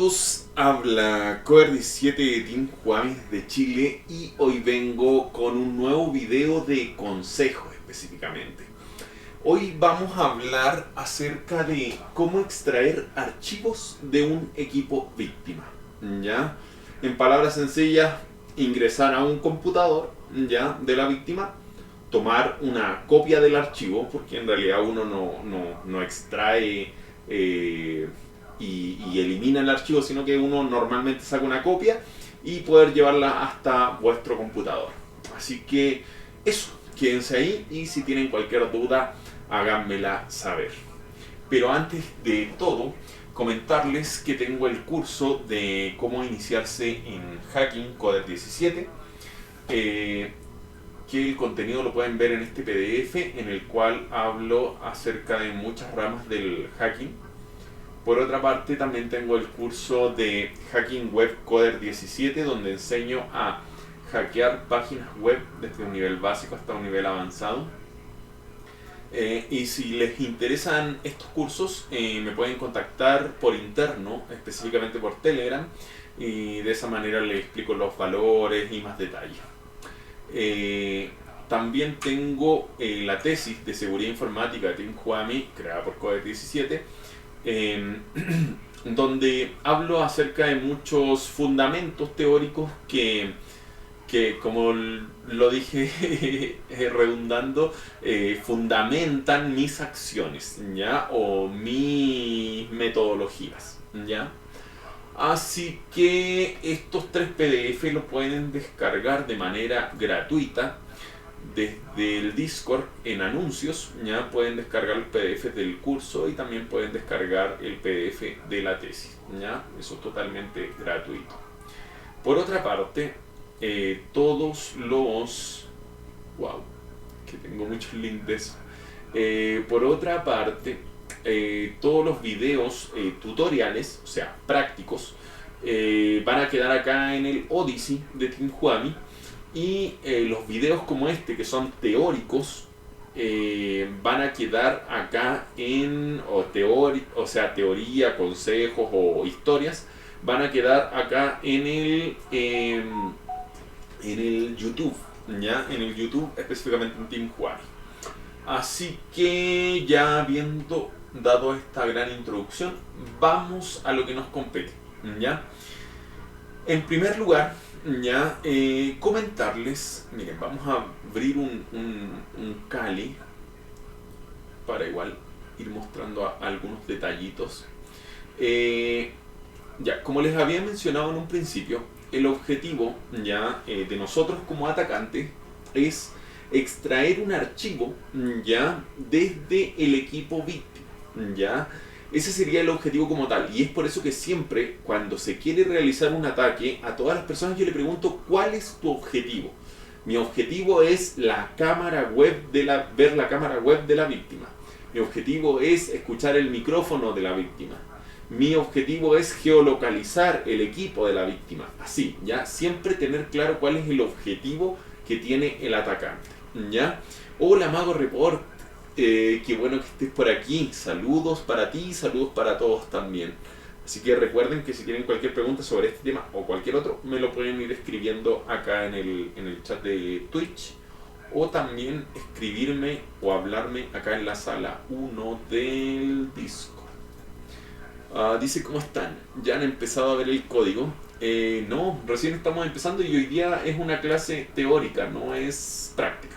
todos, habla Cover17 de Team Juamis de Chile y hoy vengo con un nuevo video de consejos específicamente. Hoy vamos a hablar acerca de cómo extraer archivos de un equipo víctima. ¿Ya? En palabras sencillas, ingresar a un computador ¿ya? de la víctima, tomar una copia del archivo, porque en realidad uno no extrae y elimina el archivo, sino que uno normalmente saca una copia y poder llevarla hasta vuestro computador. Así que eso, quédense ahí y si tienen cualquier duda, háganmela saber. Pero antes de todo, comentarles que tengo el curso de cómo iniciarse en hacking Coder17, que el contenido lo pueden ver en este PDF en el cual hablo acerca de muchas ramas del hacking. Por otra parte, también tengo el curso de Hacking Web Coder17, donde enseño a hackear páginas web desde un nivel básico hasta un nivel avanzado. Y si les interesan estos cursos, me pueden contactar por interno, específicamente por Telegram, y de esa manera les explico los valores y más detalles. También tengo la tesis de seguridad informática de Team Juami, creada por Coder17, donde hablo acerca de muchos fundamentos teóricos que como lo dije redundando, fundamentan mis acciones, ¿ya? O mis metodologías, ¿ya? Así que estos 3 PDF los pueden descargar de manera gratuita desde el Discord en anuncios. Ya pueden descargar los PDF del curso y también pueden descargar el PDF de la tesis, ¿ya? Eso es totalmente gratuito. Por otra parte, todos los... wow, que tengo muchos links de eso. Por otra parte, todos los videos tutoriales, o sea, prácticos, van a quedar acá en el Odyssey de Team Juami. Y los videos como este, que son teóricos, van a quedar acá en teoría, consejos o historias, van a quedar acá en el YouTube, ¿ya? En el YouTube, específicamente en Team Juami. Así que ya habiendo dado esta gran introducción, vamos a lo que nos compete, ¿ya? En primer lugar, ya comentarles, miren, vamos a abrir un Kali para igual ir mostrando algunos detallitos. Ya, como les había mencionado en un principio, el objetivo ya de nosotros como atacantes es extraer un archivo ya desde el equipo víctima, ya. Ese sería el objetivo como tal, y es por eso que siempre cuando se quiere realizar un ataque, a todas las personas yo le pregunto ¿cuál es tu objetivo? Mi objetivo es la cámara web ver la cámara web de la víctima. Mi objetivo es escuchar el micrófono de la víctima. Mi objetivo es geolocalizar el equipo de la víctima. Así, ya, siempre tener claro cuál es el objetivo que tiene el atacante, ¿ya? Hola Mago Report. Qué bueno que estés por aquí. Saludos para ti y saludos para todos también. Así que recuerden que si tienen cualquier pregunta sobre este tema o cualquier otro, me lo pueden ir escribiendo acá en el chat de Twitch, o también escribirme o hablarme acá en la sala 1 del Discord. Dice, ¿cómo están? ¿Ya han empezado a ver el código? No, recién estamos empezando y hoy día es una clase teórica, no es práctica.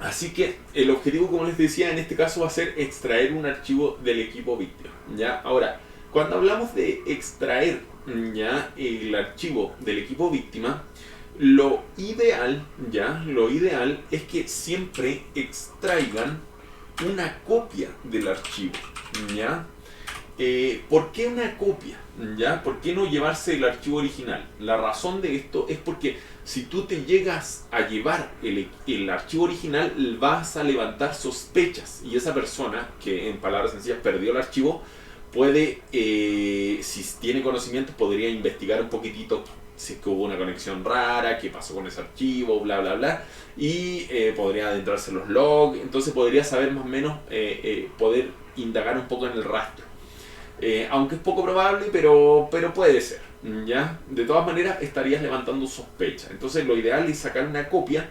Así que el objetivo, como les decía, en este caso va a ser extraer un archivo del equipo víctima, ¿ya? Ahora, cuando hablamos de extraer ya el archivo del equipo víctima, lo ideal es que siempre extraigan una copia del archivo, ¿ya? ¿Por qué una copia? ¿Ya? ¿Por qué no llevarse el archivo original? La razón de esto es porque si tú te llegas a llevar el archivo original, vas a levantar sospechas, y esa persona, que en palabras sencillas perdió el archivo, puede, si tiene conocimiento, podría investigar un poquitito si es que hubo una conexión rara, qué pasó con ese archivo, bla bla bla, y podría adentrarse en los logs, entonces podría saber más o menos, poder indagar un poco en el rastro. aunque es poco probable, pero puede ser, ¿ya? De todas maneras, estarías levantando sospecha. Entonces, lo ideal es sacar una copia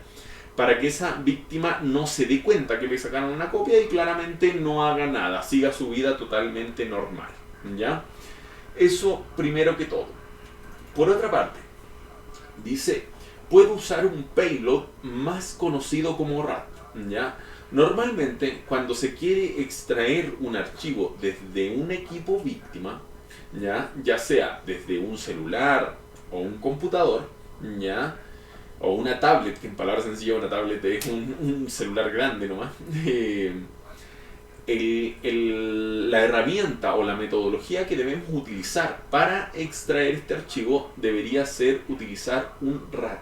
para que esa víctima no se dé cuenta que le sacaron una copia y claramente no haga nada, siga su vida totalmente normal, ¿ya? Eso primero que todo. Por otra parte, dice, puedo usar un payload más conocido como RAT, ¿ya? Normalmente, cuando se quiere extraer un archivo desde un equipo víctima, ya sea desde un celular o un computador, ¿ya? O una tablet, que en palabras sencillas una tablet es un celular grande nomás, la herramienta o la metodología que debemos utilizar para extraer este archivo debería ser utilizar un RAT,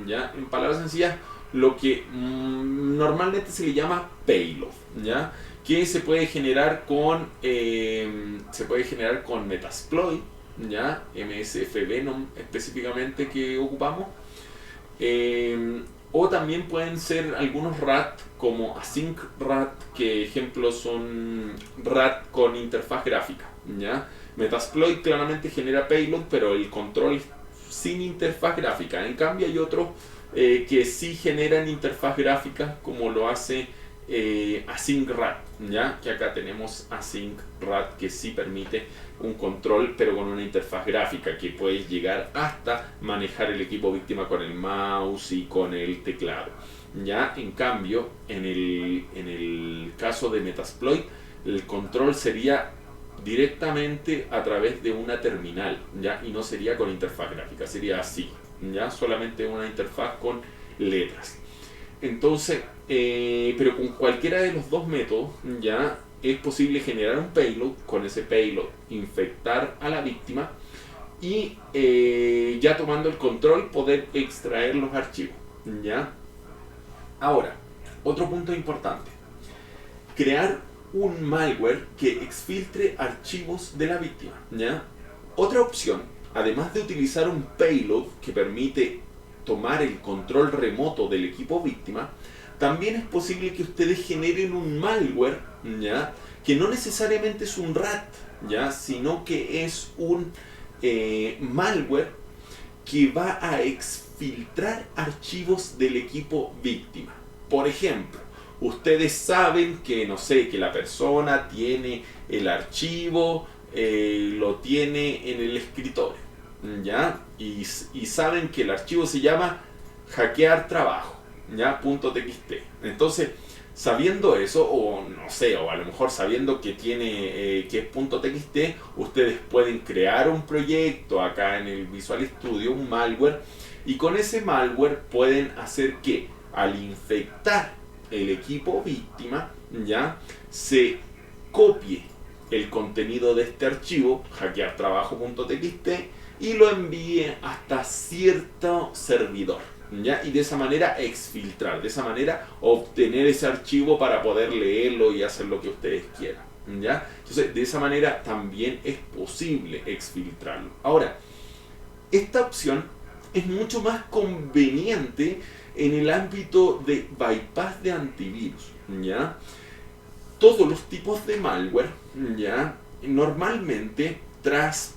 ¿ya? En palabras sencillas, lo que normalmente se le llama payload, ¿ya? Que se puede generar con Metasploit, ¿ya? MSF Venom específicamente que ocupamos. O también pueden ser algunos RAT como Async RAT, que ejemplos son RAT con interfaz gráfica, ¿ya? Metasploit claramente genera payload, pero el control sin interfaz gráfica. En cambio hay otros que sí generan interfaz gráfica, como lo hace Async RAT, ¿ya? Que acá tenemos Async RAT, que sí permite un control pero con una interfaz gráfica que puedes llegar hasta manejar el equipo víctima con el mouse y con el teclado, ¿ya? En cambio, en el caso de Metasploit, el control sería directamente a través de una terminal, ¿ya? Y no sería con interfaz gráfica, sería así, ¿ya? Solamente una interfaz con letras. Entonces, pero con cualquiera de los dos métodos, ya es posible generar un payload, con ese payload infectar a la víctima y ya tomando el control poder extraer los archivos, ¿ya? Ahora, otro punto importante, crear un malware que exfiltre archivos de la víctima, ¿ya? Otra opción, además de utilizar un payload que permite tomar el control remoto del equipo víctima, también es posible que ustedes generen un malware, ¿ya? Que no necesariamente es un RAT, ¿ya? Sino que es un malware que va a exfiltrar archivos del equipo víctima. Por ejemplo, ustedes saben que, no sé, que la persona tiene el archivo, lo tiene en el escritorio, ¿ya? Y saben que el archivo se llama hackear trabajo, ¿ya? .txt. Entonces, sabiendo eso, o no sé, o a lo mejor sabiendo que tiene que es .txt, ustedes pueden crear un proyecto acá en el Visual Studio, un malware, y con ese malware pueden hacer que al infectar el equipo víctima, ya se copie el contenido de este archivo, hackeartrabajo.txt, y lo envíe hasta cierto servidor, ¿ya? Y de esa manera exfiltrar, de esa manera obtener ese archivo para poder leerlo y hacer lo que ustedes quieran, ¿ya? Entonces, de esa manera también es posible exfiltrarlo. Ahora, esta opción es mucho más conveniente en el ámbito de bypass de antivirus, ¿ya? Todos los tipos de malware, ¿ya? Normalmente, tras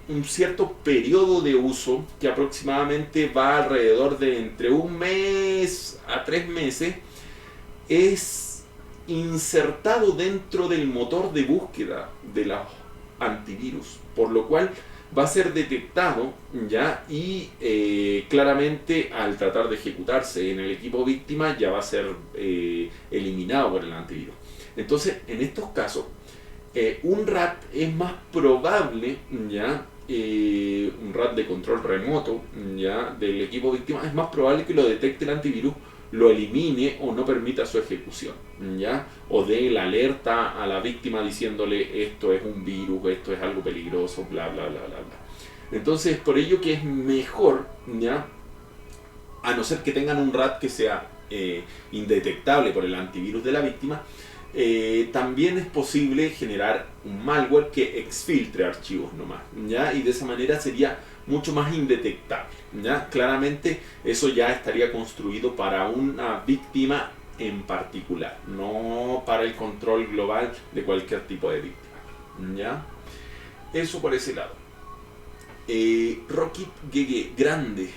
un cierto periodo de uso que aproximadamente va alrededor de entre 1 mes a 3 meses, es insertado dentro del motor de búsqueda de los antivirus, por lo cual va a ser detectado, ¿ya? Y claramente al tratar de ejecutarse en el equipo víctima ya va a ser eliminado por el antivirus. Entonces, en estos casos, un RAT es más probable, ¿ya? Un RAT de control remoto, ¿ya? Del equipo víctima, es más probable que lo detecte el antivirus, lo elimine o no permita su ejecución, ¿ya? O dé la alerta a la víctima diciéndole esto es un virus, esto es algo peligroso, bla bla bla bla bla. Entonces, por ello que es mejor, ¿ya? A no ser que tengan un RAT que sea indetectable por el antivirus de la víctima, también es posible generar un malware que exfiltre archivos nomás, ¿ya? Y de esa manera sería mucho más indetectable, ¿ya? Claramente eso ya estaría construido para una víctima en particular, no para el control global de cualquier tipo de víctima, ¿ya? eso por ese lado. Rocket GG, grande.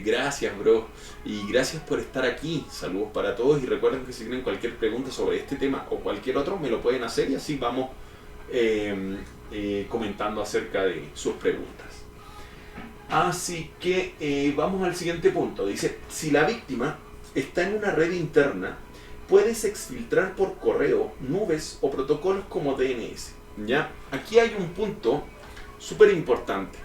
Gracias, bro. Y gracias por estar aquí. Saludos para todos. Y recuerden que si tienen cualquier pregunta sobre este tema o cualquier otro, me lo pueden hacer y así vamos comentando acerca de sus preguntas. Así que vamos al siguiente punto. Dice, si la víctima está en una red interna, puedes exfiltrar por correo, nubes o protocolos como DNS. ¿Ya? Aquí hay un punto súper importante.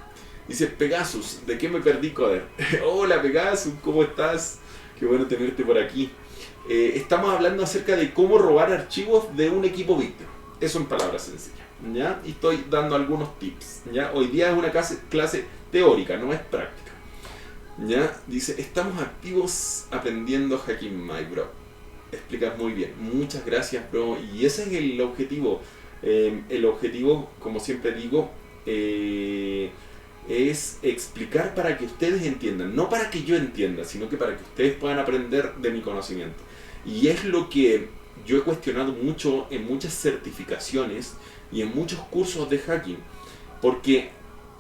Dice, Pegasus, ¿de qué me perdí, Coder? Hola, Pegasus, ¿cómo estás? Qué bueno tenerte por aquí. Estamos hablando acerca de cómo robar archivos de un equipo víctima. Eso en palabras sencillas, ¿ya? Y estoy dando algunos tips, ¿ya? Hoy día es una clase teórica, no es práctica, ¿ya? Dice, estamos activos aprendiendo hacking, my bro. Explicas muy bien. Muchas gracias, bro. Y ese es el objetivo. El objetivo, como siempre digo, es explicar para que ustedes entiendan, no para que yo entienda, sino que para que ustedes puedan aprender de mi conocimiento. Y es lo que yo he cuestionado mucho en muchas certificaciones y en muchos cursos de hacking, porque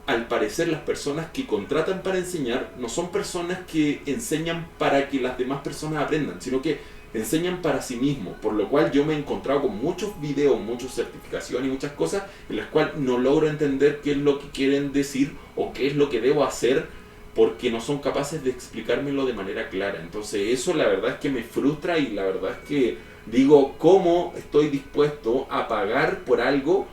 al parecer las personas que contratan para enseñar no son personas que enseñan para que las demás personas aprendan, sino que enseñan para sí mismos, por lo cual yo me he encontrado con muchos videos, muchas certificaciones y muchas cosas en las cuales no logro entender qué es lo que quieren decir o qué es lo que debo hacer, porque no son capaces de explicármelo de manera clara. Entonces eso la verdad es que me frustra y la verdad es que digo, ¿cómo estoy dispuesto a pagar por algo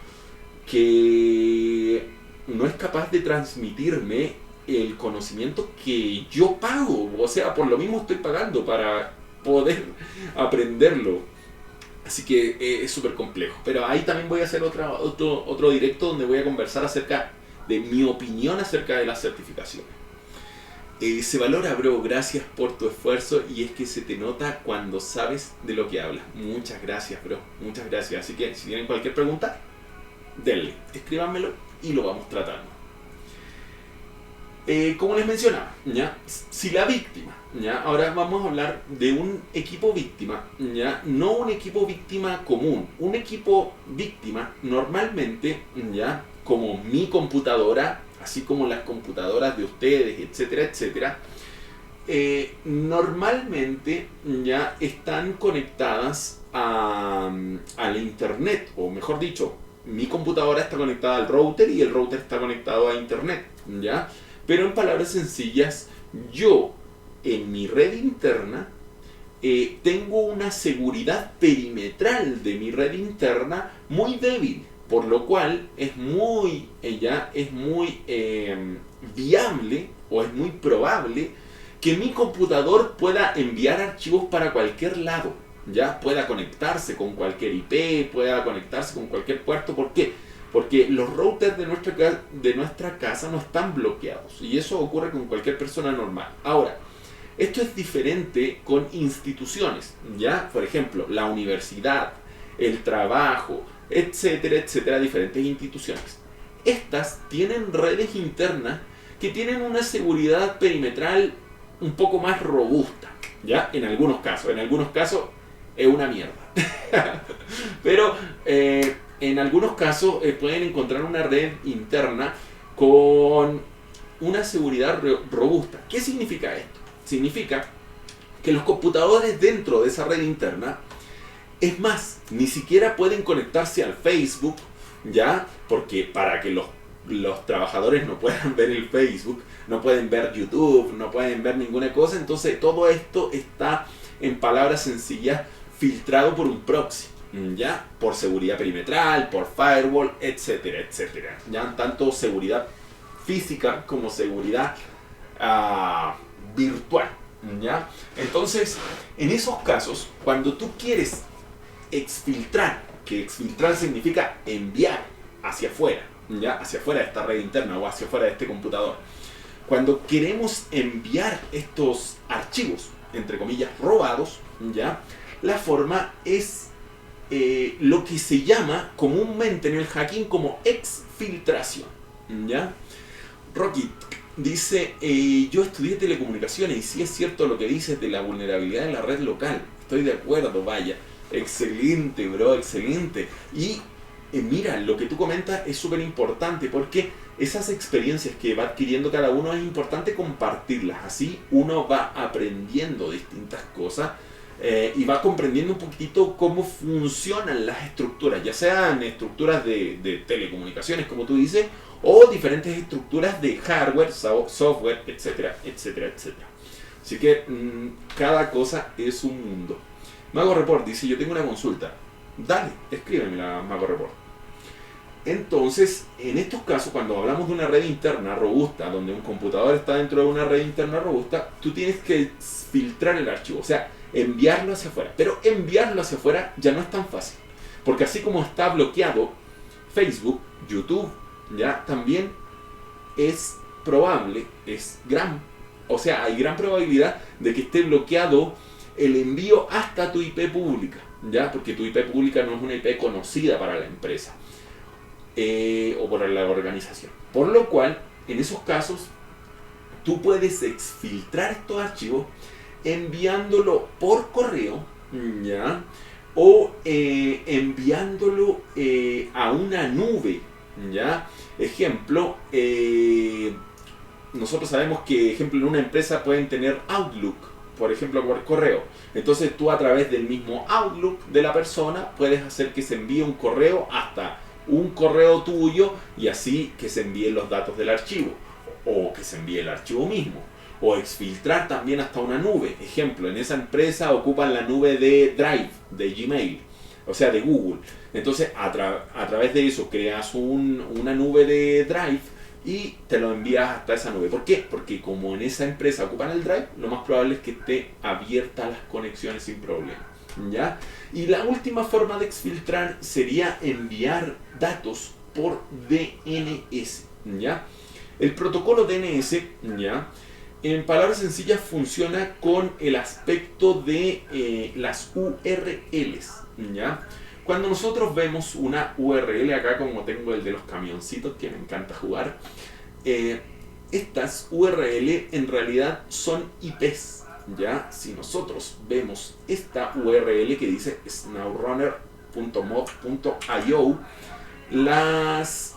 que no es capaz de transmitirme el conocimiento que yo pago? O sea, por lo mismo estoy pagando para poder aprenderlo. Así que es súper complejo. Pero ahí también voy a hacer otro directo donde voy a conversar acerca de mi opinión acerca de las certificaciones. Se valora, bro, gracias por tu esfuerzo y es que se te nota cuando sabes de lo que hablas. Muchas gracias, bro, muchas gracias. Así que si tienen cualquier pregunta, denle, escríbanmelo y lo vamos tratando. Como les mencionaba, ¿ya? Si la víctima, ¿ya? Ahora vamos a hablar de un equipo víctima, ¿ya? No un equipo víctima común. Un equipo víctima normalmente, ¿ya? Como mi computadora, así como las computadoras de ustedes, etcétera, etcétera, normalmente ya están conectadas al internet, o mejor dicho, mi computadora está conectada al router y el router está conectado a internet, ¿ya? Pero en palabras sencillas, yo en mi red interna tengo una seguridad perimetral de mi red interna muy débil, por lo cual es muy viable o es muy probable que mi computador pueda enviar archivos para cualquier lado, ya pueda conectarse con cualquier IP, pueda conectarse con cualquier puerto. ¿Por qué? Porque los routers de nuestra casa no están bloqueados y eso ocurre con cualquier persona normal. Ahora, esto es diferente con instituciones, ¿ya? Por ejemplo, la universidad, el trabajo, etcétera, etcétera, diferentes instituciones. Estas tienen redes internas que tienen una seguridad perimetral un poco más robusta, ¿ya? En algunos casos es una mierda. Pero en algunos casos pueden encontrar una red interna con una seguridad robusta. ¿Qué significa esto? Significa que los computadores dentro de esa red interna, es más, ni siquiera pueden conectarse al Facebook, ¿ya? Porque para que los trabajadores no puedan ver el Facebook, no pueden ver YouTube, no pueden ver ninguna cosa, entonces todo esto está, en palabras sencillas, filtrado por un proxy, ¿ya? Por seguridad perimetral, por firewall, etcétera, etcétera. Ya tanto seguridad física como seguridad virtual, ¿ya? Entonces, en esos casos, cuando tú quieres exfiltrar, que exfiltrar significa enviar hacia afuera, ¿ya? Hacia afuera de esta red interna o hacia afuera de este computador. Cuando queremos enviar estos archivos, entre comillas, robados, ¿ya? La forma es lo que se llama comúnmente en el hacking como exfiltración, ¿ya? Rocky dice, yo estudié telecomunicaciones y sí es cierto lo que dices de la vulnerabilidad de la red local. Estoy de acuerdo, vaya. Excelente, bro, excelente. Y mira, lo que tú comentas es súper importante porque esas experiencias que va adquiriendo cada uno es importante compartirlas. Así uno va aprendiendo distintas cosas y va comprendiendo un poquitito cómo funcionan las estructuras, ya sean estructuras de telecomunicaciones, como tú dices, o diferentes estructuras de hardware, software, etcétera, etcétera, etcétera. Así que cada cosa es un mundo. Mago Report dice, yo tengo una consulta. Dale, escríbeme la Mago Report. Entonces, en estos casos, cuando hablamos de una red interna robusta, donde un computador está dentro de una red interna robusta, tú tienes que filtrar el archivo, o sea, enviarlo hacia afuera. Pero enviarlo hacia afuera ya no es tan fácil, porque así como está bloqueado Facebook, YouTube, ya también es probable, hay gran probabilidad de que esté bloqueado el envío hasta tu IP pública, ya, porque tu IP pública no es una IP conocida para la empresa. O por la organización. Por lo cual, en esos casos, tú puedes exfiltrar estos archivos enviándolo por correo, ¿ya? O enviándolo a una nube, ¿ya? Ejemplo, nosotros sabemos que, ejemplo, en una empresa pueden tener Outlook, por ejemplo, por correo. Entonces tú a través del mismo Outlook de la persona puedes hacer que se envíe un correo hasta un correo tuyo y así que se envíen los datos del archivo o que se envíe el archivo mismo o exfiltrar también hasta una nube. Ejemplo, en esa empresa ocupan la nube de Drive, de Gmail, o sea de Google. Entonces a través de eso creas una nube de Drive y te lo envías hasta esa nube. ¿Por qué? Porque como en esa empresa ocupan el Drive, lo más probable es que esté abierta las conexiones sin problema, ¿ya? Y la última forma de exfiltrar sería enviar datos por DNS, ¿ya? El protocolo DNS, ¿ya? En palabras sencillas funciona con el aspecto de las URLs, ¿ya? Cuando nosotros vemos una URL, acá como tengo el de los camioncitos que me encanta jugar, estas URL en realidad son IPs. Ya, si nosotros vemos esta URL que dice snowrunner.mod.io, las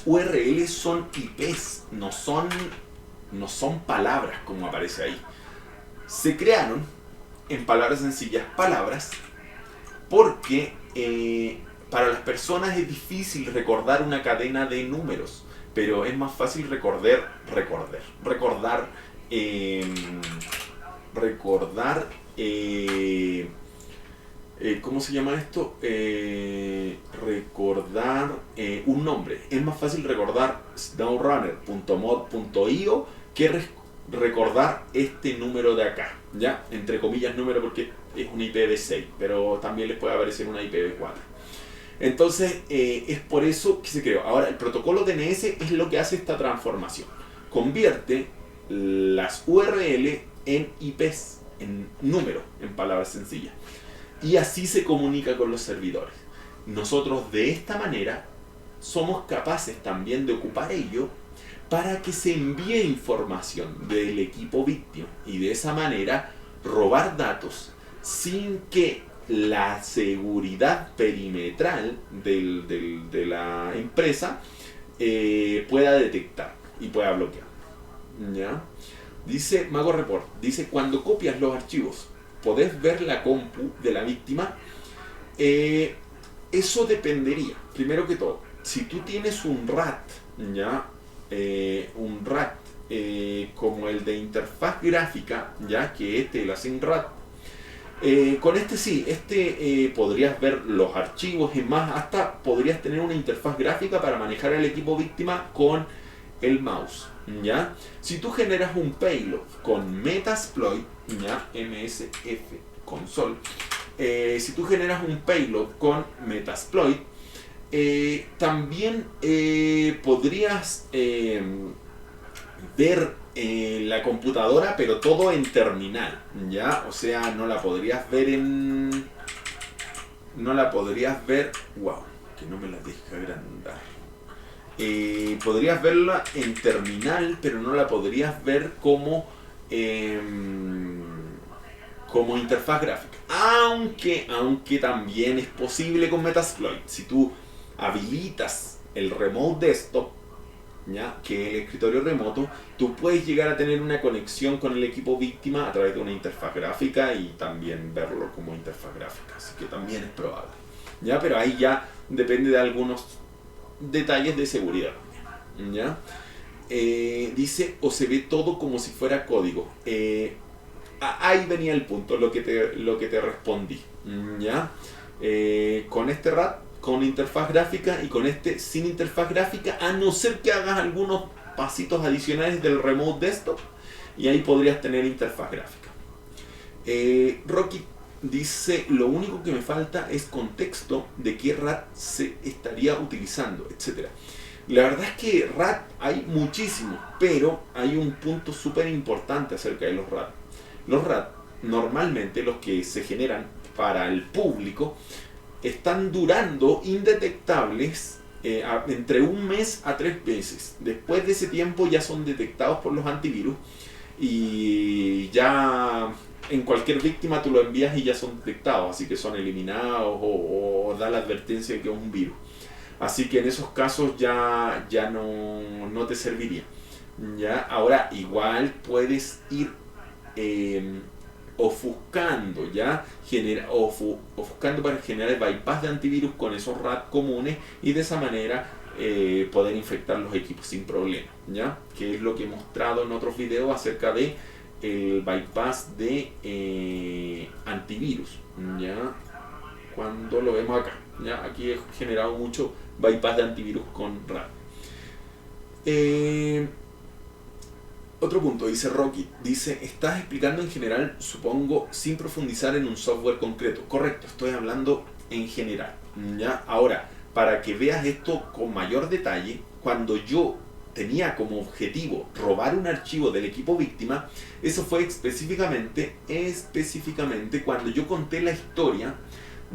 URL son IPs, no son palabras como aparece ahí. Se crearon, en palabras sencillas, palabras porque para las personas es difícil recordar una cadena de números, pero es más fácil recordar ¿cómo se llama esto? Recordar un nombre. Es más fácil recordar snowrunner.mod.io que recordar este número de acá, ¿ya? Entre comillas número porque es un IPv6, pero también les puede aparecer una IPv4. Entonces, es por eso que se creó. Ahora, el protocolo DNS es lo que hace esta transformación. Convierte las URL en IPs, en números, en palabras sencillas. Y así se comunica con los servidores. Nosotros de esta manera somos capaces también de ocupar ello para que se envíe información del equipo víctima y de esa manera robar datos sin que la seguridad perimetral de la empresa pueda detectar y pueda bloquear, ¿ya? Dice Mago Report, dice, cuando copias los archivos, ¿podés ver la compu de la víctima? Eso dependería, primero que todo, si tú tienes un RAT, ¿ya? Un RAT como el de interfaz gráfica, ya que el ASINRAT, con este sí, podrías ver los archivos, es más, hasta podrías tener una interfaz gráfica para manejar el equipo víctima con el mouse, ¿ya? Si tú generas un payload con Metasploit, ¿ya? MSF console, si tú generas un payload con Metasploit, también podrías ver la computadora, pero todo en terminal, ¿ya? O sea, no la podrías ver wow, que no me la deja agrandar. Podrías verla en terminal, pero no la podrías ver como interfaz gráfica. Aunque también es posible con Metasploit. Si tú habilitas el Remote Desktop, ¿ya? Que es el escritorio remoto, tú puedes llegar a tener una conexión con el equipo víctima a través de una interfaz gráfica y también verlo como interfaz gráfica. Así que también es probable. ¿Ya? Pero ahí ya depende de algunos detalles de seguridad. ¿Ya? Dice, o se ve todo como si fuera código. Ahí venía el punto, lo que te respondí. ¿Ya? Con este RAT, con interfaz gráfica, y con este sin interfaz gráfica, a no ser que hagas algunos pasitos adicionales del Remote Desktop, y ahí podrías tener interfaz gráfica. Rocky dice, lo único que me falta es contexto de qué RAT se estaría utilizando, etc. La verdad es que RAT hay muchísimos, pero hay un punto súper importante acerca de los RAT. Los RAT, normalmente los que se generan para el público, están durando indetectables entre 1 mes a 3 meses. Después de ese tiempo ya son detectados por los antivirus y ya en cualquier víctima tú lo envías y ya son detectados, así que son eliminados o da la advertencia de que es un virus. Así que en esos casos ya no te serviría. ¿Ya? Ahora igual puedes ir ofuscando, ¿ya? Ofuscando para generar bypass de antivirus con esos RAT comunes y de esa manera poder infectar los equipos sin problema, ¿ya? Que es lo que he mostrado en otros videos acerca de el bypass de antivirus, ¿ya? Cuando lo vemos acá, ¿ya? Aquí he generado mucho bypass de antivirus con RAT. Otro punto, dice Rocky, dice, estás explicando en general, supongo, sin profundizar en un software concreto. Correcto, estoy hablando en general, ¿ya? Ahora, para que veas esto con mayor detalle, cuando yo tenía como objetivo robar un archivo del equipo víctima, eso fue específicamente cuando yo conté la historia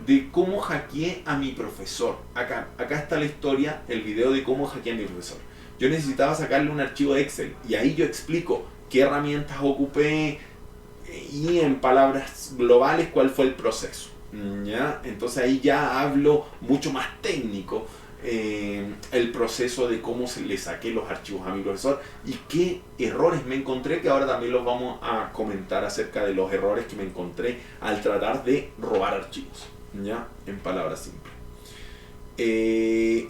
de cómo hackeé a mi profesor. Acá está la historia, el video de cómo hackeé a mi profesor. Yo necesitaba sacarle un archivo de Excel y ahí yo explico qué herramientas ocupé y en palabras globales cuál fue el proceso, ¿ya? Entonces ahí ya hablo mucho más técnico el proceso de cómo le saqué los archivos a mi profesor y qué errores me encontré, que ahora también los vamos a comentar acerca de los errores que me encontré al tratar de robar archivos, ¿ya? En palabras simples.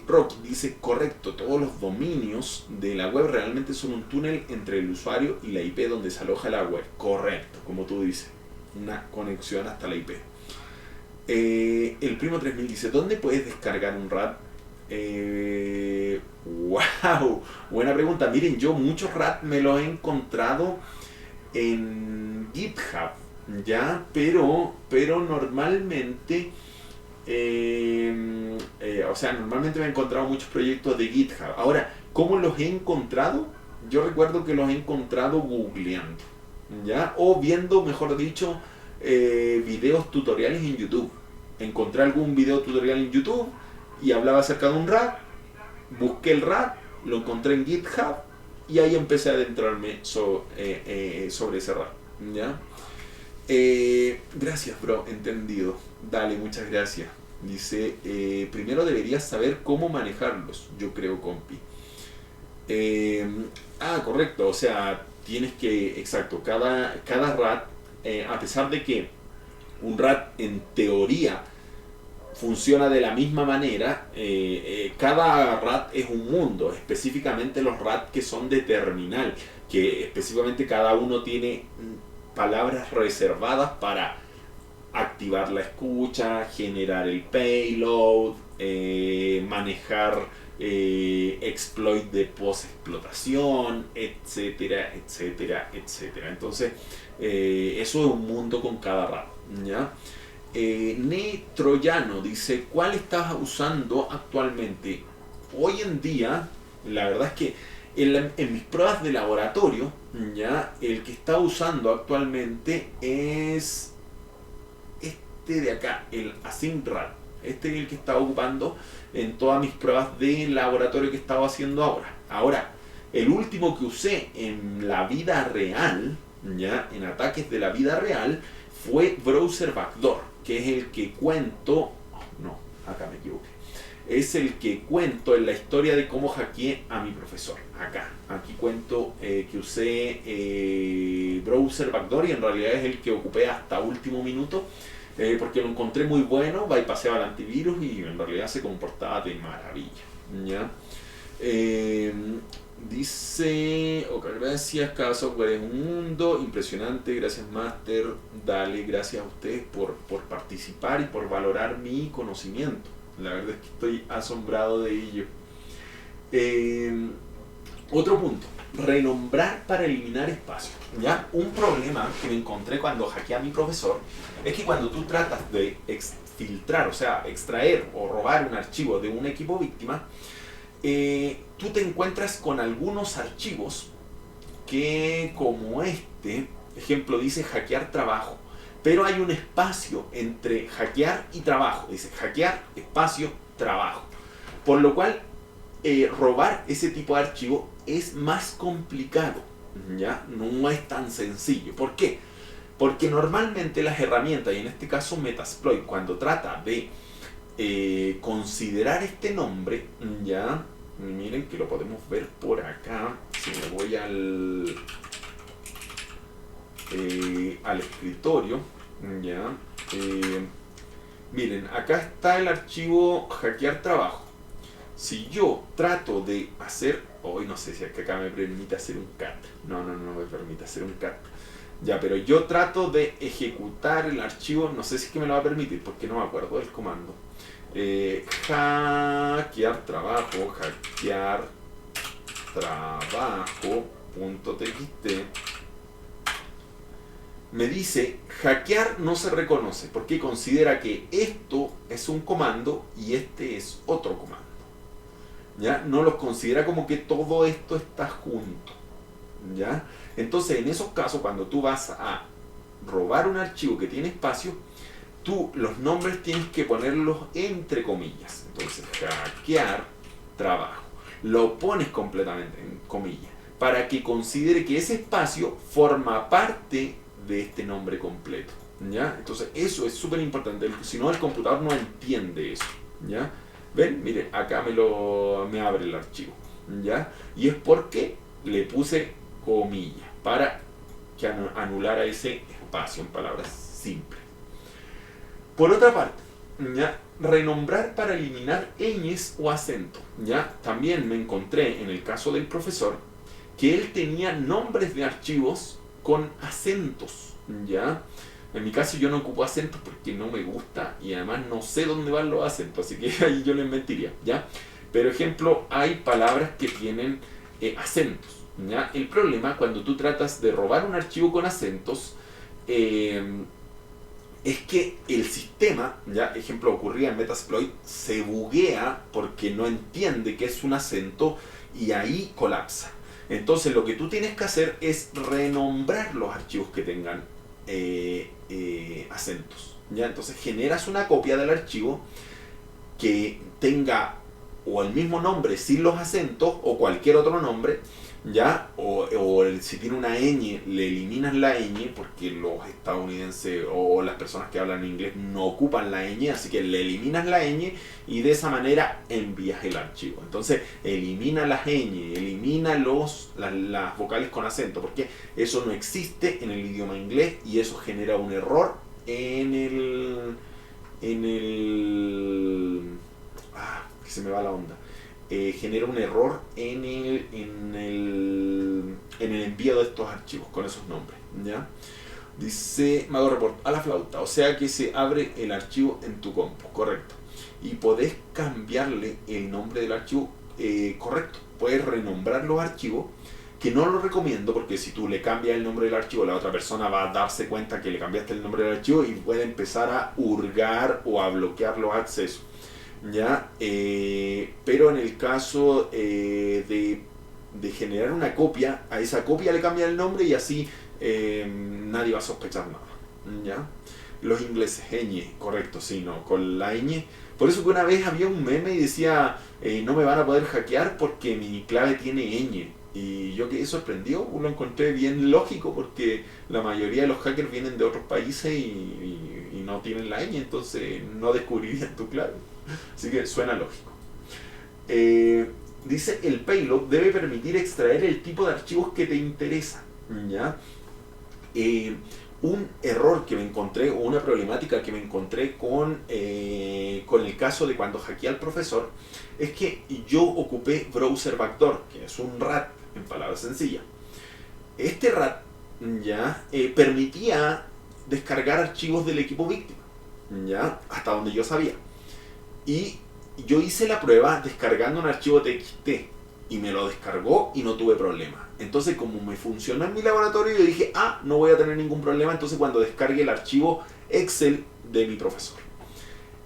Rocky dice, correcto, todos los dominios de la web realmente son un túnel entre el usuario y la IP donde se aloja la web. Correcto, como tú dices, una conexión hasta la IP. El Primo 3000 dice, ¿dónde puedes descargar un RAT? Wow, buena pregunta. Miren, yo muchos RAT me los he encontrado en GitHub, ¿ya? Pero normalmente... normalmente me he encontrado muchos proyectos de GitHub. Ahora, ¿cómo los he encontrado? Yo recuerdo que los he encontrado googleando, ¿ya? O viendo, mejor dicho, videos tutoriales en YouTube. Encontré algún video tutorial en YouTube y hablaba acerca de un RAT, busqué el RAT, lo encontré en GitHub y ahí empecé a adentrarme sobre ese RAT, ¿ya? Gracias, bro, entendido. Dale, muchas gracias. Dice, primero deberías saber cómo manejarlos, yo creo, compi. Correcto, o sea, tienes que, exacto, cada RAT, a pesar de que un RAT en teoría funciona de la misma manera, cada RAT es un mundo, específicamente los RAT que son de terminal, que específicamente cada uno tiene palabras reservadas para activar la escucha, generar el payload, manejar exploit de post-explotación, etcétera, etcétera, etcétera. Entonces, eso es un mundo con cada RAT, ¿ya? Troyano dice, ¿cuál estás usando actualmente? Hoy en día, la verdad es que en mis pruebas de laboratorio, ya, el que está usando actualmente es este de acá, el AsyncRAT. Este es el que estaba ocupando en todas mis pruebas de laboratorio que estaba haciendo ahora. Ahora, el último que usé en la vida real ya en ataques de la vida real fue Browser Backdoor, que es el que cuento, no, acá me equivoqué, es el que cuento en la historia de cómo hackeé a mi profesor. Aquí cuento que usé Browser Backdoor, y en realidad es el que ocupé hasta último minuto, porque lo encontré muy bueno, bypaseaba el antivirus y en realidad se comportaba de maravilla, ¿ya? Dice, ok, gracias, cada software es un mundo, impresionante, gracias Master, dale, gracias a ustedes por participar y por valorar mi conocimiento. La verdad es que estoy asombrado de ello. Otro punto, renombrar para eliminar espacio. ¿Ya? Un problema que me encontré cuando hackeé a mi profesor es que cuando tú tratas de filtrar, o sea, extraer o robar un archivo de un equipo víctima, tú te encuentras con algunos archivos que, como este ejemplo, dice hackear trabajo, pero hay un espacio entre hackear y trabajo, dice hackear espacio trabajo, por lo cual robar ese tipo de archivo es más complicado, ¿ya? No es tan sencillo. ¿Por qué? Porque normalmente las herramientas, y en este caso Metasploit, cuando trata de considerar este nombre, ya, miren que lo podemos ver por acá, si me voy al escritorio, ya, miren, acá está el archivo hackear trabajo. Si yo trato de hacer, hoy no sé si acá me permite hacer un cat, no me permite hacer un cat, ya, pero yo trato de ejecutar el archivo, no sé si es que me lo va a permitir porque no me acuerdo del comando. Hackear trabajo, .txt, me dice hackear no se reconoce porque considera que esto es un comando y este es otro comando, ¿ya? No los considera como que todo esto está junto, ¿ya? Entonces en esos casos, cuando tú vas a robar un archivo que tiene espacio, tú los nombres tienes que ponerlos entre comillas. Entonces, hackear trabajo, lo pones completamente en comillas para que considere que ese espacio forma parte de este nombre completo, ¿ya? Entonces eso es súper importante, si no el computador no entiende eso, ¿ya? ¿Ven? Mire, acá me abre el archivo, ¿ya? Y es porque le puse comillas para que anulara ese espacio, en palabras simples. Por otra parte, ¿ya? Renombrar para eliminar ñes o acento, ¿ya? También me encontré en el caso del profesor que él tenía nombres de archivos con acentos, ¿ya? En mi caso yo no ocupo acentos porque no me gusta y además no sé dónde van los acentos, así que ahí yo les mentiría, ¿ya? Pero ejemplo, hay palabras que tienen acentos, ¿ya? El problema cuando tú tratas de robar un archivo con acentos es que el sistema, ya, ejemplo, ocurría en Metasploit, se buguea porque no entiende que es un acento y ahí colapsa. Entonces lo que tú tienes que hacer es renombrar los archivos que tengan acentos, ¿ya? Entonces generas una copia del archivo que tenga o el mismo nombre sin los acentos o cualquier otro nombre, ¿ya? O si tiene una ñ, le eliminas la ñ porque los estadounidenses o las personas que hablan inglés no ocupan la ñ, así que le eliminas la ñ y de esa manera envías el archivo. Entonces elimina las ñ, elimina las vocales con acento, porque eso no existe en el idioma inglés y eso genera un error en el que se me va la onda. Genera un error en el envío de estos archivos con esos nombres, ¿ya? Dice Mago Report, a la flauta, o sea que se abre el archivo en tu compu, correcto. Y podés cambiarle el nombre del archivo, correcto. Puedes renombrar los archivos, que no lo recomiendo porque si tú le cambias el nombre del archivo, la otra persona va a darse cuenta que le cambiaste el nombre del archivo y puede empezar a hurgar o a bloquear los accesos, ¿ya? Pero en el caso de generar una copia, a esa copia le cambia el nombre y así nadie va a sospechar nada, ¿ya? Los ingleses, ñ, correcto, sí, no, con la ñ. Por eso que una vez había un meme y decía no me van a poder hackear porque mi clave tiene ñ. Y yo quedé sorprendido, lo encontré bien lógico porque la mayoría de los hackers vienen de otros países y no tienen la ñ, entonces no descubrirían tu clave. Así que suena lógico. Dice, el payload debe permitir extraer el tipo de archivos que te interesa. ¿Ya? Un error que me encontré, o una problemática que me encontré con el caso de cuando hackeé al profesor, es que yo ocupé Browser Backdoor, que es un RAT, en palabras sencillas. Este RAT ya permitía descargar archivos del equipo víctima, ya hasta donde yo sabía. Y yo hice la prueba descargando un archivo TXT y me lo descargó y no tuve problema. Entonces, como me funcionó en mi laboratorio, yo dije, no voy a tener ningún problema entonces cuando descargue el archivo Excel de mi profesor.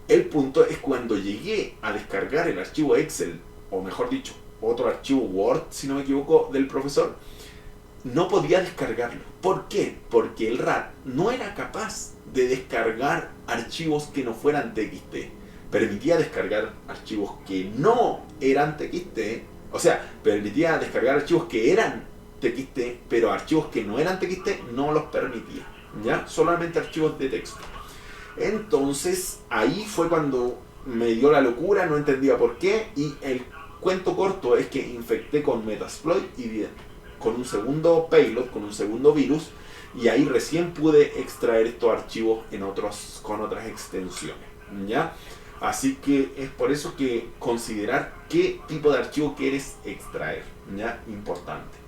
El punto es cuando llegué a descargar el archivo Excel, o mejor dicho, otro archivo Word, si no me equivoco, del profesor, no podía descargarlo. ¿Por qué? Porque el RAT no era capaz de descargar archivos que no fueran TXT. Permitía descargar archivos que no eran TXT, o sea, permitía descargar archivos que eran TXT, pero archivos que no eran TXT no los permitía, ¿ya? Solamente archivos de texto. Entonces, ahí fue cuando me dio la locura, no entendía por qué, y el cuento corto es que infecté con Metasploit y con un segundo payload, con un segundo virus, y ahí recién pude extraer estos archivos con otras extensiones, ¿ya? Así que es por eso que considerar qué tipo de archivo quieres extraer, ¿ya? Importante.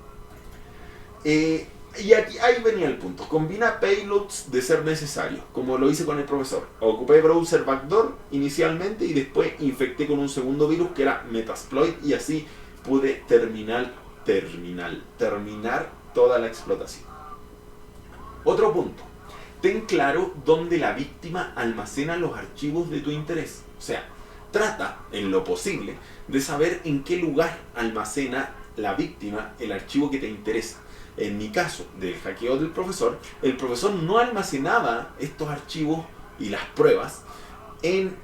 Y aquí, ahí venía el punto. Combina payloads de ser necesario, como lo hice con el profesor. Ocupé Browser Backdoor inicialmente y después infecté con un segundo virus que era Metasploit y así pude terminar toda la explotación. Otro punto. Ten claro dónde la víctima almacena los archivos de tu interés. O sea, trata, en lo posible, de saber en qué lugar almacena la víctima el archivo que te interesa. En mi caso, del hackeo del profesor, el profesor no almacenaba estos archivos y las pruebas en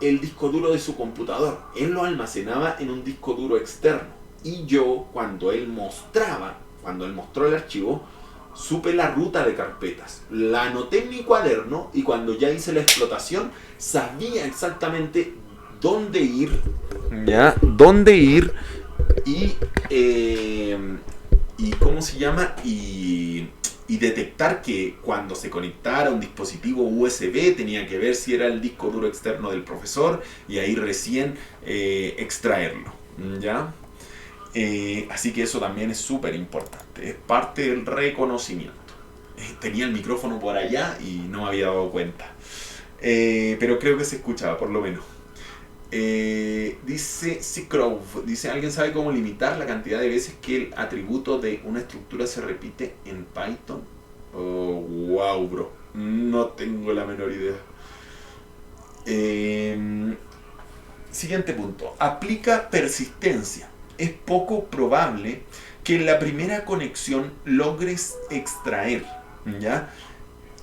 el disco duro de su computador. Él lo almacenaba en un disco duro externo. Y yo, cuando él mostró el archivo, supe la ruta de carpetas, la anoté en mi cuaderno y cuando ya hice la explotación sabía exactamente dónde ir, ¿ya? Dónde ir y ¿cómo se llama? Y detectar que cuando se conectara un dispositivo USB tenía que ver si era el disco duro externo del profesor y ahí recién extraerlo, ¿ya? Así que eso también es súper importante, es parte del reconocimiento. Tenía el micrófono por allá y no me había dado cuenta, pero creo que se escuchaba por lo menos. Dice Seacrow, dice, ¿alguien sabe cómo limitar la cantidad de veces que el atributo de una estructura se repite en Python? Oh, wow, bro, no tengo la menor idea. Siguiente punto, aplica persistencia. Es poco probable que en la primera conexión logres extraer, ¿ya?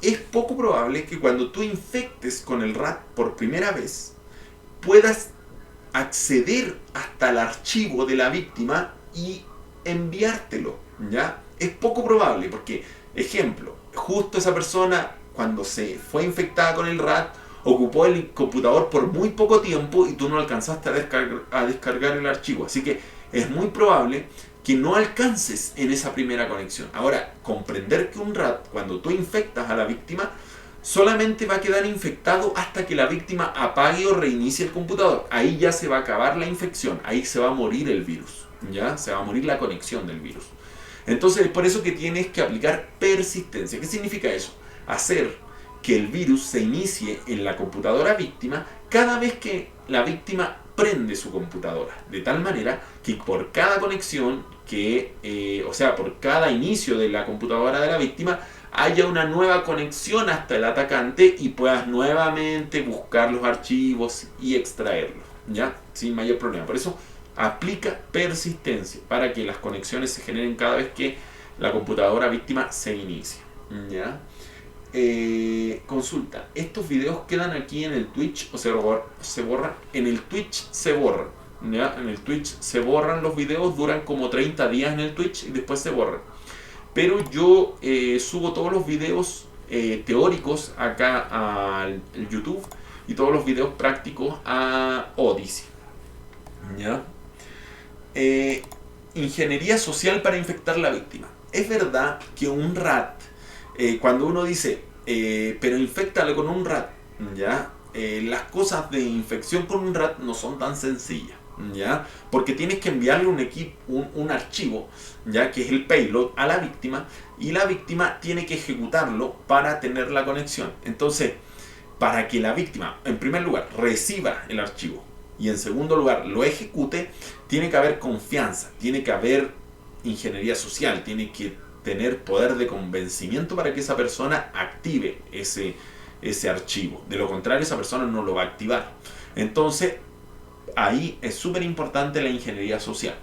Es poco probable que cuando tú infectes con el RAT por primera vez puedas acceder hasta el archivo de la víctima y enviártelo, ¿ya? Es poco probable porque, ejemplo, justo esa persona cuando se fue infectada con el RAT ocupó el computador por muy poco tiempo y tú no alcanzaste a descargar el archivo, así que es muy probable que no alcances en esa primera conexión. Ahora, comprender que un RAT, cuando tú infectas a la víctima, solamente va a quedar infectado hasta que la víctima apague o reinicie el computador. Ahí ya se va a acabar la infección, ahí se va a morir el virus, ¿ya? Se va a morir la conexión del virus. Entonces, es por eso que tienes que aplicar persistencia. ¿Qué significa eso? Hacer que el virus se inicie en la computadora víctima cada vez que la víctima prende su computadora, de tal manera que por cada conexión por cada inicio de la computadora de la víctima haya una nueva conexión hasta el atacante y puedas nuevamente buscar los archivos y extraerlos, ¿ya? Sin mayor problema. Por eso aplica persistencia para que las conexiones se generen cada vez que la computadora víctima se inicie, ¿ya? Consulta, ¿estos videos quedan aquí en el Twitch o se borran? En el Twitch se borran, ¿ya? En el Twitch se borran los videos, duran como 30 días en el Twitch y después se borran. Pero yo subo todos los videos teóricos acá al YouTube y todos los videos prácticos a Odyssey. ¿Ya? Ingeniería social para infectar la víctima. Es verdad que un rat, cuando uno dice, pero infectalo con un rat, ¿ya? Las cosas de infección con un rat no son tan sencillas, ¿ya? Porque tienes que enviarle un archivo, ¿ya? Que es el payload a la víctima, y la víctima tiene que ejecutarlo para tener la conexión. Entonces, para que la víctima, en primer lugar, reciba el archivo y en segundo lugar lo ejecute, tiene que haber confianza, tiene que haber ingeniería social, tiene que tener poder de convencimiento para que esa persona active ese archivo. De lo contrario, esa persona no lo va a activar. Entonces, ahí es súper importante la ingeniería social.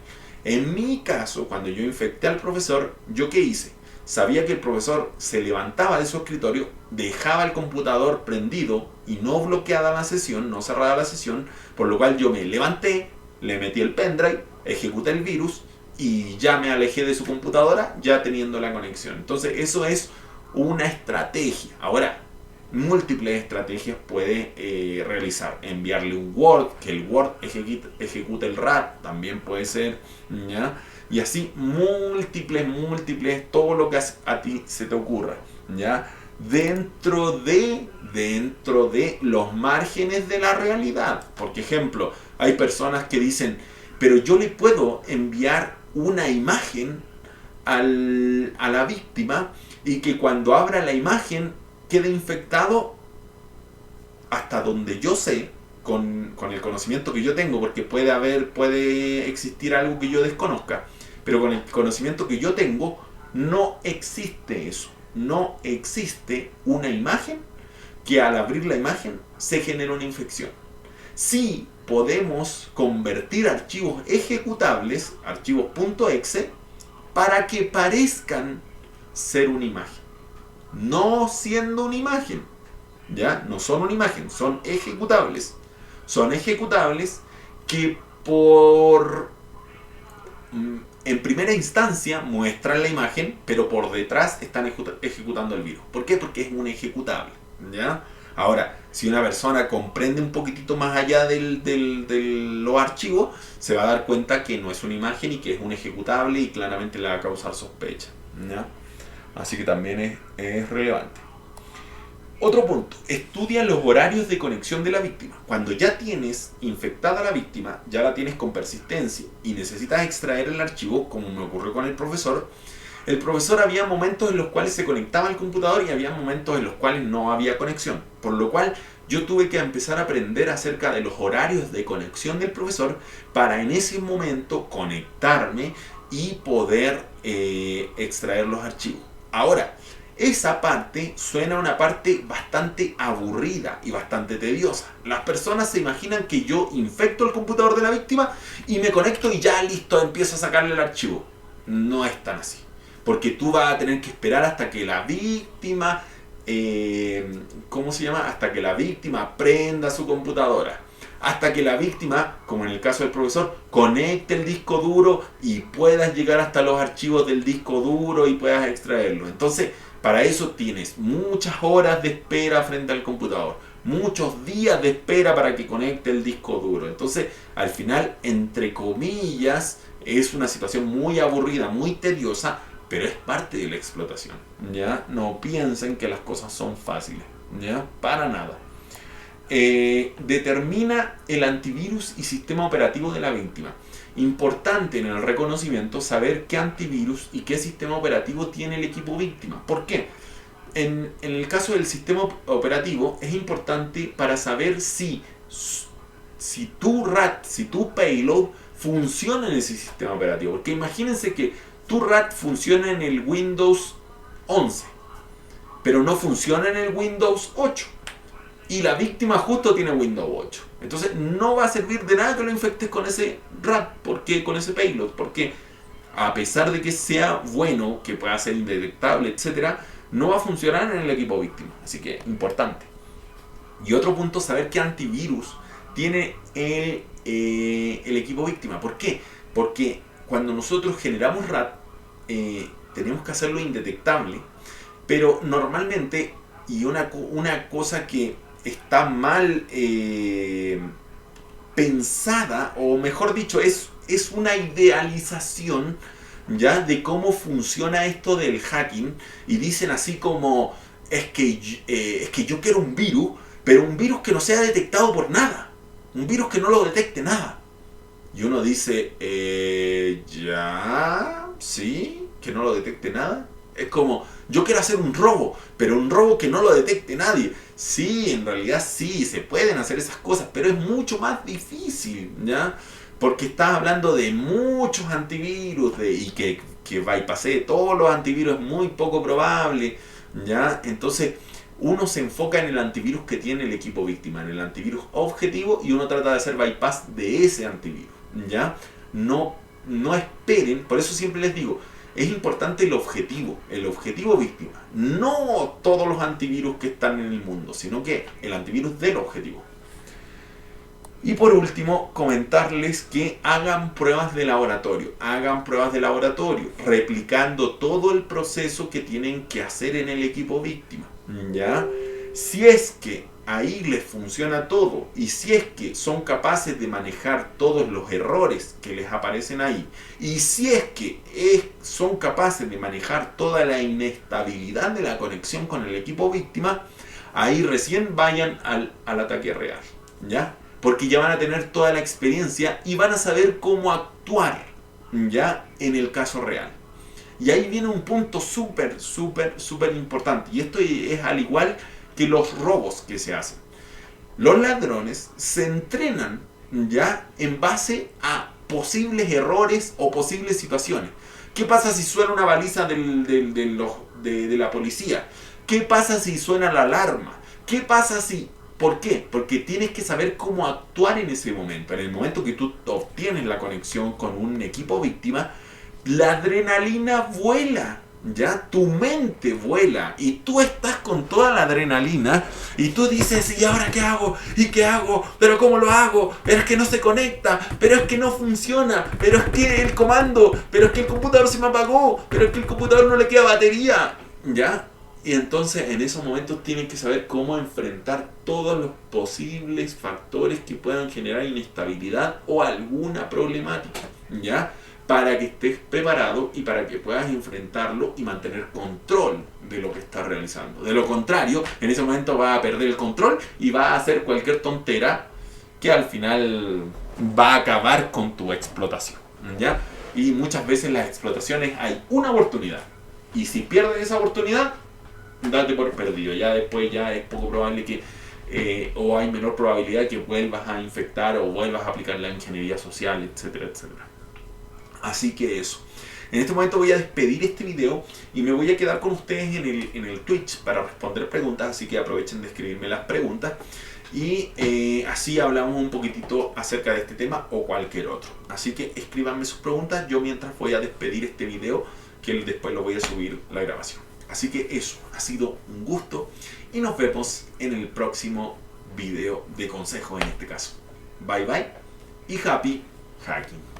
En mi caso, cuando yo infecté al profesor, ¿yo qué hice? Sabía que el profesor se levantaba de su escritorio, dejaba el computador prendido y no bloqueada la sesión, no cerrada la sesión, por lo cual yo me levanté, le metí el pendrive, ejecuté el virus y ya me alejé de su computadora ya teniendo la conexión. Entonces eso es una estrategia. Ahora, múltiples estrategias puede realizar. Enviarle un Word, que el Word ejecute el RAT, también puede ser, ¿ya? Y así múltiples, todo lo que a ti se te ocurra, ¿ya? Dentro de los márgenes de la realidad. Por ejemplo, hay personas que dicen, pero yo le puedo enviar una imagen a la víctima y que cuando abra la imagen quede infectado. Hasta donde yo sé, con el conocimiento que yo tengo, porque puede existir algo que yo desconozca, pero con el conocimiento que yo tengo, no existe eso. No existe una imagen que al abrir la imagen se genere una infección. Sí podemos convertir archivos ejecutables, archivos .exe, para que parezcan ser una imagen. No siendo una imagen, ¿ya? No son una imagen, son ejecutables. Son ejecutables que en primera instancia muestran la imagen, pero por detrás están ejecutando el virus. ¿Por qué? Porque es un ejecutable, ¿ya? Ahora, si una persona comprende un poquitito más allá de los archivos, se va a dar cuenta que no es una imagen y que es un ejecutable y claramente le va a causar sospecha, ¿ya? Así que también es relevante. Otro punto, estudia los horarios de conexión de la víctima. Cuando ya tienes infectada a la víctima, ya la tienes con persistencia y necesitas extraer el archivo, como me ocurrió con el profesor había momentos en los cuales se conectaba al computador y había momentos en los cuales no había conexión. Por lo cual yo tuve que empezar a aprender acerca de los horarios de conexión del profesor para en ese momento conectarme y poder extraer los archivos. Ahora, esa parte suena una parte bastante aburrida y bastante tediosa. Las personas se imaginan que yo infecto el computador de la víctima y me conecto y ya listo, empiezo a sacarle el archivo. No es tan así. Porque tú vas a tener que esperar hasta que la víctima, hasta que la víctima prenda su computadora. Hasta que la víctima, como en el caso del profesor, conecte el disco duro y puedas llegar hasta los archivos del disco duro y puedas extraerlo. Entonces, para eso tienes muchas horas de espera frente al computador, muchos días de espera para que conecte el disco duro. Entonces, al final, entre comillas, es una situación muy aburrida, muy tediosa, pero es parte de la explotación, ¿ya? No piensen que las cosas son fáciles, ¿ya? Para nada. Determina el antivirus y sistema operativo de la víctima. Importante en el reconocimiento saber qué antivirus y qué sistema operativo tiene el equipo víctima. ¿Por qué? En el caso del sistema operativo es importante para saber si tu RAT, si tu payload funciona en ese sistema operativo. Porque imagínense que tu RAT funciona en el Windows 11, pero no funciona en el Windows 8. Y la víctima justo tiene Windows 8. Entonces no va a servir de nada que lo infectes con ese RAT, con ese payload, porque a pesar de que sea bueno, que pueda ser indetectable, etc., no va a funcionar en el equipo víctima. Así que importante. Y otro punto, saber qué antivirus tiene el equipo víctima. ¿Por qué? Porque cuando nosotros generamos RAT, tenemos que hacerlo indetectable, pero normalmente, y una cosa que está mal pensada, o mejor dicho, es una idealización ya de cómo funciona esto del hacking, y dicen así como es que yo quiero un virus, pero un virus que no sea detectado por nada, un virus que no lo detecte nada. Y uno dice, ya, sí, que no lo detecte nada. Es como, yo quiero hacer un robo, pero un robo que no lo detecte nadie. Sí, en realidad sí, se pueden hacer esas cosas, pero es mucho más difícil, ¿ya? Porque estás hablando de muchos antivirus y que bypassee todos los antivirus es muy poco probable, ¿ya? Entonces, uno se enfoca en el antivirus que tiene el equipo víctima, en el antivirus objetivo, y uno trata de hacer bypass de ese antivirus, ¿ya? No esperen, por eso siempre les digo, es importante el objetivo víctima, no todos los antivirus que están en el mundo, sino que el antivirus del objetivo. Y por último, comentarles que hagan pruebas de laboratorio, replicando todo el proceso que tienen que hacer en el equipo víctima, ¿ya? Si es que ahí les funciona todo, y si es que son capaces de manejar todos los errores que les aparecen ahí, y si es que son capaces de manejar toda la inestabilidad de la conexión con el equipo víctima, ahí recién vayan al ataque real, ¿ya? Porque ya van a tener toda la experiencia y van a saber cómo actuar, ¿ya? En el caso real. Y ahí viene un punto súper importante. Y esto es al igual que los robos que se hacen. Los ladrones se entrenan, ¿ya? En base a posibles errores o posibles situaciones. ¿Qué pasa si suena una baliza de la policía? ¿Qué pasa si suena la alarma? ¿Qué pasa si...? ¿Por qué? Porque tienes que saber cómo actuar en ese momento. En el momento que tú obtienes la conexión con un equipo víctima, la adrenalina vuela, ¿ya? Tu mente vuela y tú estás con toda la adrenalina y tú dices, ¿y ahora qué hago? ¿Y qué hago? ¿Pero cómo lo hago? Pero es que no se conecta, pero es que no funciona, pero es que el comando, pero es que el computador se me apagó, pero es que el computador no le queda batería, ¿ya? Y entonces en esos momentos tienen que saber cómo enfrentar todos los posibles factores que puedan generar inestabilidad o alguna problemática, ¿ya? Para que estés preparado y para que puedas enfrentarlo y mantener control de lo que estás realizando. De lo contrario, en ese momento vas a perder el control y vas a hacer cualquier tontera que al final va a acabar con tu explotación, ¿ya? Y muchas veces las explotaciones hay una oportunidad. Y si pierdes esa oportunidad, date por perdido. Ya después ya es poco probable que o hay menor probabilidad que vuelvas a infectar o vuelvas a aplicar la ingeniería social, etcétera, etcétera. Así que eso. En este momento voy a despedir este video y me voy a quedar con ustedes en el Twitch para responder preguntas, así que aprovechen de escribirme las preguntas y así hablamos un poquitito acerca de este tema o cualquier otro. Así que escríbanme sus preguntas, yo mientras voy a despedir este video, que después lo voy a subir la grabación. Así que eso, ha sido un gusto y nos vemos en el próximo video de consejos en este caso. Bye bye y happy hacking.